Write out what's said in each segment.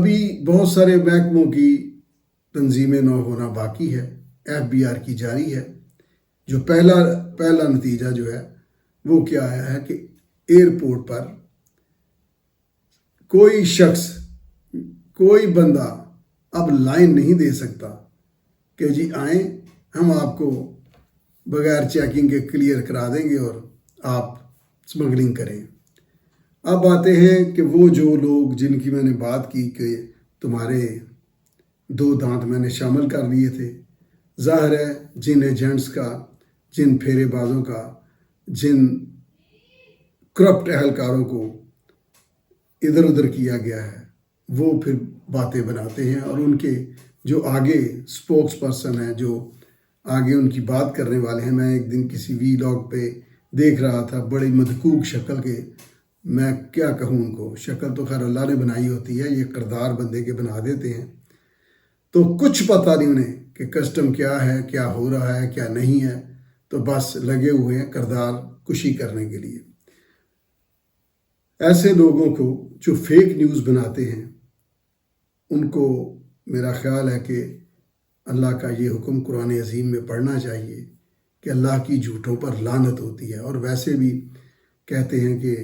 ابھی بہت سارے محکموں کی تنظیمیں نو ہونا باقی ہے، FBR کی جاری ہے۔ جو پہلا نتیجہ جو ہے وہ کیا آیا ہے کہ ایئرپورٹ پر کوئی شخص، کوئی بندہ اب لائن نہیں دے سکتا کہ جی آئیں ہم آپ کو بغیر چیکنگ کے کلیئر کرا دیں گے اور آپ سمگلنگ کریں۔ اب آتے ہیں کہ وہ جو لوگ جن کی میں نے بات کی کہ تمہارے 2 دانت میں نے شامل کر لیے تھے، ظاہر ہے جن ایجنٹس کا، جن پھیرے بازوں کا، جن کرپٹ اہلکاروں کو ادھر ادھر کیا گیا ہے، وہ پھر باتیں بناتے ہیں اور ان کے جو آگے سپوکس پرسن ہیں، جو آگے ان کی بات کرنے والے ہیں۔ میں ایک دن کسی ویلاگ پہ دیکھ رہا تھا، بڑی مدکوک شکل کے، میں کیا کہوں ان کو، شکل تو خیر اللہ نے بنائی ہوتی ہے، یہ کردار بندے کے بنا دیتے ہیں۔ تو کچھ پتہ نہیں انہیں کہ کسٹم کیا ہے، کیا ہو رہا ہے، کیا نہیں ہے، تو بس لگے ہوئے ہیں کردار کشی کرنے کے لیے۔ ایسے لوگوں کو جو فیک نیوز بناتے ہیں، ان کو میرا خیال ہے کہ اللہ کا یہ حکم قرآن عظیم میں پڑھنا چاہیے کہ اللہ کی جھوٹوں پر لعنت ہوتی ہے، اور ویسے بھی کہتے ہیں کہ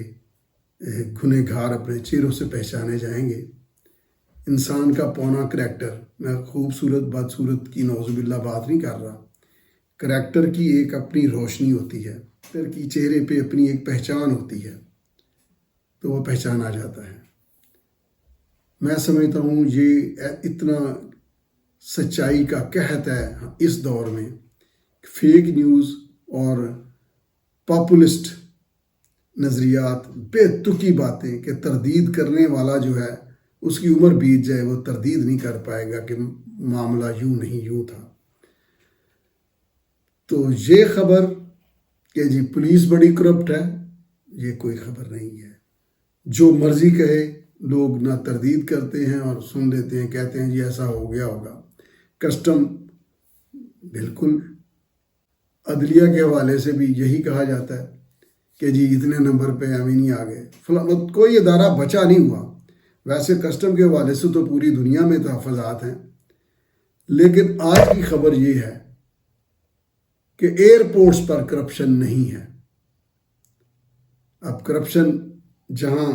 گنہگار اپنے چہروں سے پہچانے جائیں گے۔ انسان کا پونا کریکٹر، میں خوبصورت بدصورت کی نعوذ باللہ بات نہیں کر رہا، کریکٹر کی ایک اپنی روشنی ہوتی ہے، کریکٹر کی چہرے پہ اپنی ایک پہچان ہوتی ہے، تو وہ پہچانا جاتا ہے۔ میں سمجھتا ہوں یہ اتنا سچائی کا قحط ہے اس دور میں، فیک نیوز اور پاپولسٹ نظریات، بے تکی باتیں کہ تردید کرنے والا جو ہے اس کی عمر بیت جائے وہ تردید نہیں کر پائے گا کہ معاملہ یوں نہیں یوں تھا۔ تو یہ خبر کہ جی پولیس بڑی کرپٹ ہے، یہ کوئی خبر نہیں ہے۔ جو مرضی کہے، لوگ نہ تردید کرتے ہیں اور سن لیتے ہیں، کہتے ہیں جی ایسا ہو گیا ہوگا۔ کسٹم بالکل عدلیہ کے حوالے سے بھی یہی کہا جاتا ہے کہ جی اتنے نمبر پہ امینی آ گئے، کوئی ادارہ بچا نہیں ہوا۔ ویسے کسٹم کے حوالے سے تو پوری دنیا میں تحفظات ہیں، لیکن آج کی خبر یہ ہے کہ ایئرپورٹس پر کرپشن نہیں ہے۔ اب کرپشن جہاں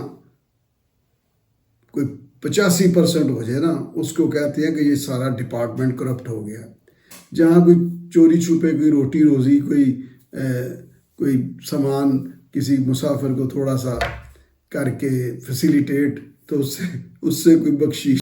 کوئی 85% ہو جائے نا، اس کو کہتے ہیں کہ یہ سارا ڈپارٹمنٹ کرپٹ ہو گیا۔ جہاں کوئی چوری چھپے کوئی روٹی روزی، کوئی سامان کسی مسافر کو تھوڑا سا کر کے فیسیلیٹیٹ، تو اس سے کوئی بخشش